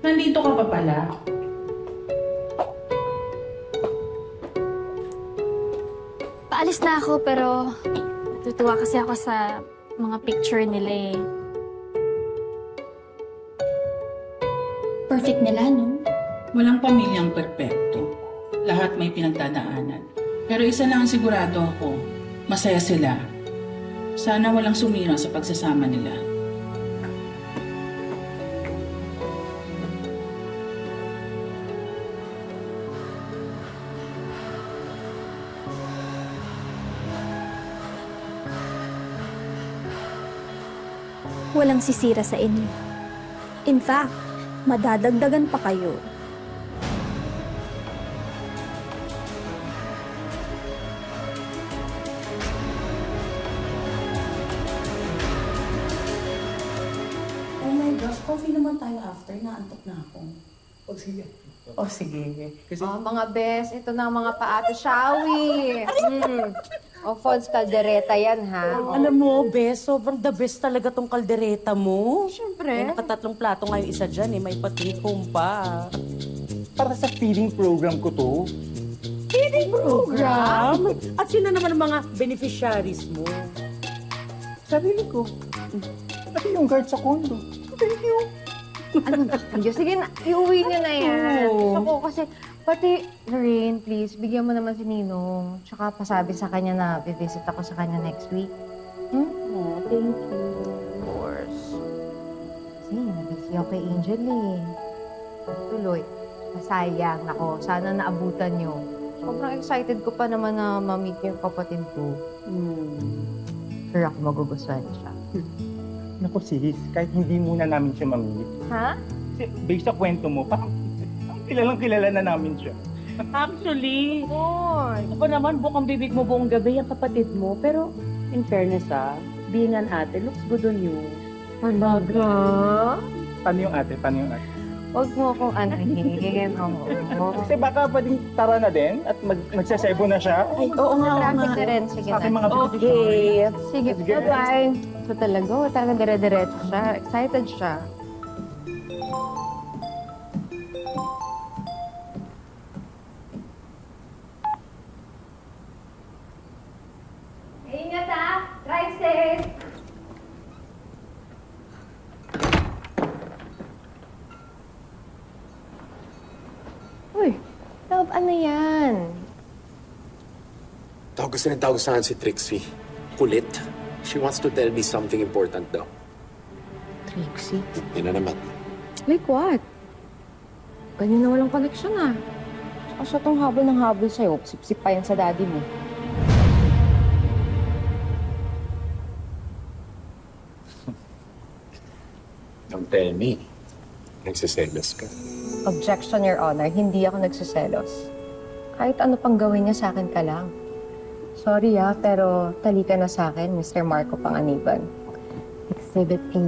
Nandito ka pa pala. Paalis na ako pero natutuwa kasi ako sa mga picture nila eh. Perfect nila, no? Walang pamilyang perpekto. Lahat may pinagdadaanan. Pero isa lang ang sigurado ako, masaya sila. Sana walang sumira sa pagsasama nila. Walang sisira sa inyo. In fact, madadagdagan pa kayo. Oh my gosh, coffee naman tayo after. Naantok na ako. O sige. Kasi Mga bes, ito na ang mga paato shawi. O, Fonz Caldereta yan, ha? Alam mo, best, sobrang the best talaga tong kaldereta mo. Siyempre. Nakatatlong plato nga yung isa dyan eh. May pa-take home pa. Para sa feeding program ko to. Program? At sino naman ang mga beneficiaries mo? Sarili ko. Pati yung guard sa condo. Thank you. Ano ba? Diyos, sige na, iuwi niyo na yan. Oo. Gusto ko kasi, pati, Lorraine, please, bigyan mo naman si Ninong. Tsaka pasabi sa kanya na visit ako sa kanya next week. Oh, thank you. Of course. Kasi, nabisi ako kay Angel eh. Tuloy, masayang ako. Sana naabutan niyo. Sobrang excited ko pa naman na ma-meet yung kapatid ko. Sure ako magugustuhan siya. Naku sis, kahit hindi muna namin siya mamili. Ha? Kasi based sa kwento mo, parang kilalang kilala na namin siya. Actually, Boy! ito pa naman bukang bibig mo buong gabi ang kapatid mo. Pero, in fairness being an ate looks good on you. Talaga? Paano yung ate? Paano yung ate? Huwag mo akong anahin. Oo. Kasi baka pwedeng tara na din at magsasebo na siya. Ay, oo nga, oo Traffic nga. na rin. Sige Sa aking na. mga Okay. Sige, Sige. bye-bye. So talaga, talagang dire-diretso siya. Excited siya. Ingat ha! Drive safe! Uy, love, ano yan? Tawag kasi ng tawag sa akin si Trixie. Kulit. She wants to tell me something important daw. Trixie? Yun na naman. Like what? Ganyan na walang connection ah. Saka siya tong habol ng habol sa'yo. Sip-sip pa yan sa daddy mo. Don't tell me. Nagsiselos ka. Objection, Your Honor. Hindi ako nagsiselos. Kahit ano pang gawin niya sa akin ka lang. Sorry pero talika na sa akin, Mr. Marco Panganiban. Exhibit A.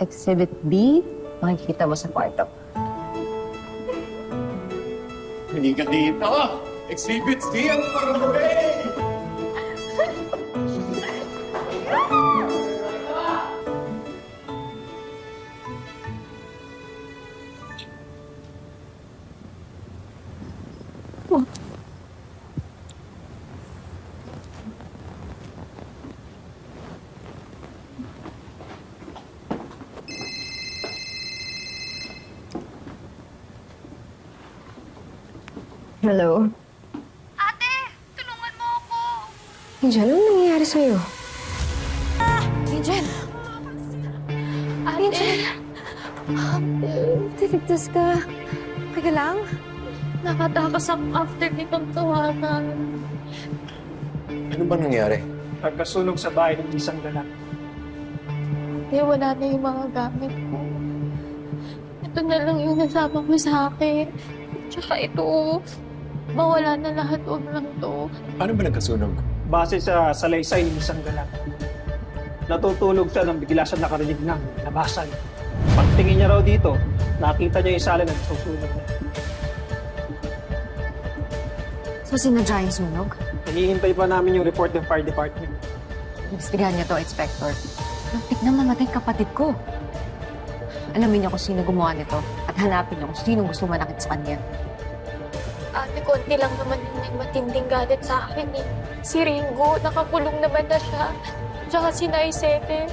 Exhibit B, makikita mo sa kwarto. Hindi ka dito! Exhibit C ang parway! Hello? Ate! Tulungan mo ako! Angel, ano nangyayari sa'yo? Angel! Ate! Tiligtas ka. Okay ka lang? Nakatakas ako after nitong tawagan. Ano ba nangyari? Pagkasunog sa bahay ng isang lalaki. Kaya wala na yung mga gamit ko. Ito na lang yung nasama mo sa akin. Tsaka ito, mawala na lahat, huwag lang to. Paano ba nagkasunog? Base sa salaysay ng isang lalaki. Natutulog siya nang bigla siya nakarinig ng labasan. Pagtingin niya raw dito, nakita niya yung sala ng susunog na. So, sinadya yung sunog? Hinihintay pa namin yung report ng fire department. Investigahan niya to, Inspector. Muntik na mamatay kapatid ko. Alamin niyo kung sino gumawa nito at hanapin niyo kung sino gusto manakit sa kanya. Ate, konti lang naman yung may matinding galit sa akin eh. Si Ringo, nakakulong naman na siya. Tsaka si Naisete.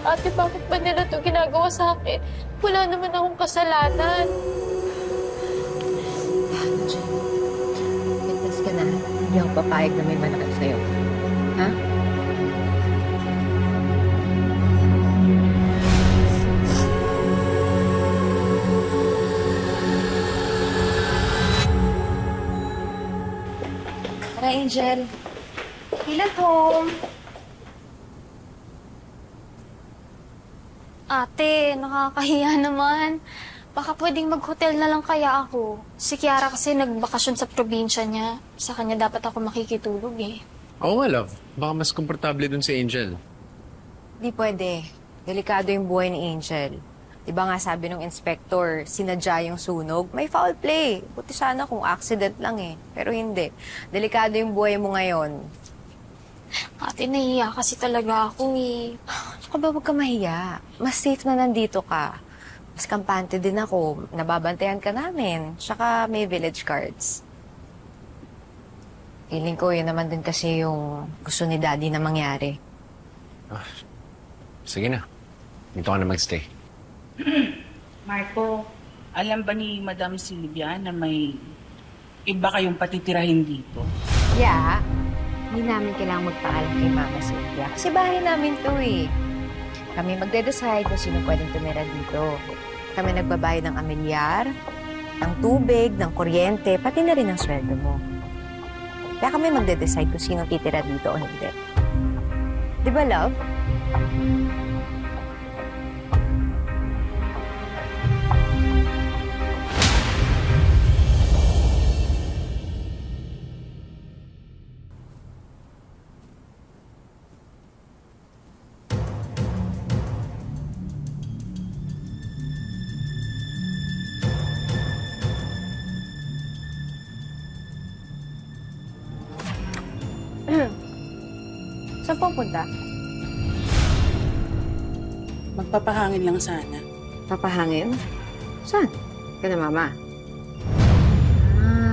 Ate, bakit ba nila to ginagawa sa akin? Wala naman akong kasalanan. Ligtas ka na. Hindi ako papayag na may manakit sa'yo. Ha? Tara, Angel. Ilan home? Ate, nakakahiya naman. Baka pwedeng mag-hotel na lang kaya ako. Si Kiara kasi nagbakasyon sa probinsya niya. Sa kanya dapat ako makikitulog eh. Oo nga, love. Baka mas komportable dun si Angel. Di pwede. Delikado yung buhay ni Angel. Di ba nga sabi ng inspector, sinadya yung sunog, may foul play. Buti sana kung accident lang eh. Pero hindi. Delikado yung buhay mo ngayon. Ate, nahiya kasi talaga ako eh. Tsaka ba huwag ka mahiya? Mas safe na nandito ka. Mas kampante din ako. Nababantayan ka namin. Tsaka may village guards. Feeling ko yun naman din kasi yung gusto ni Daddy na mangyari. Sige na. Dito ka na magstay. Marco, alam ba ni Madam Silvia na may iba kayong patitirahin dito? Yeah. Hindi namin kailangang magpaalam kay Mama Sylvia. Kasi bahay namin to eh. Kami magde-decide kung sino pwedeng tumira dito. Kami nagbabayad ng amilyar, ng tubig, ng kuryente, pati na rin ng sweldo mo. Kaya kami magde-decide kung sino titira dito o hindi. Di ba, love? Saan pupunta? Magpapahangin lang sana. Papahangin? Saan? Kana mama.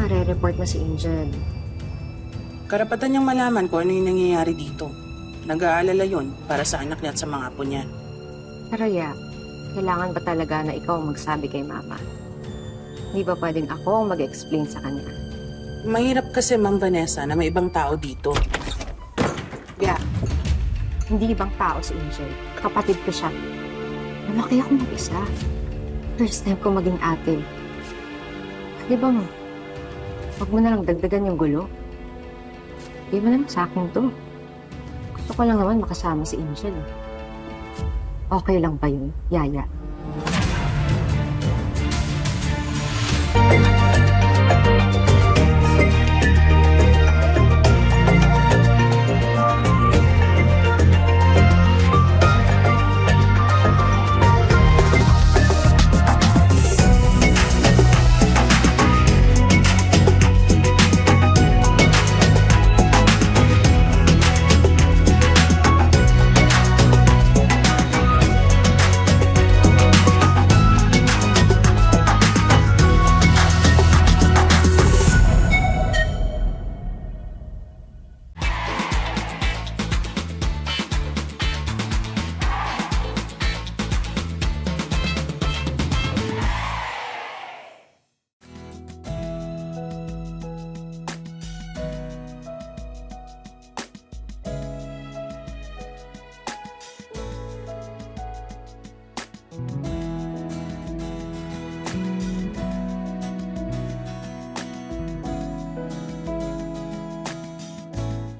Re-report na si Angel. Karapatan niyang malaman kung ano yung nangyayari dito. Nag-aalala yon para sa anak niya at sa mga apo niya. Pero ya, kailangan ba talaga na ikaw ang magsabi kay mama? Hindi ba pwedeng ako ang mag-explain sa kanya? Mahirap kasi, Ma'am Vanessa, na may ibang tao dito. Ya, hindi ibang tao si Angel. Kapatid ko siya. Malaki ako mag-isa. First time ko maging ate. Di ba mo? Huwag mo na lang dagdagan yung gulo. Di mo naman sa akin to. Gusto ko lang naman makasama si Angel. Okay lang ba yun, Yaya?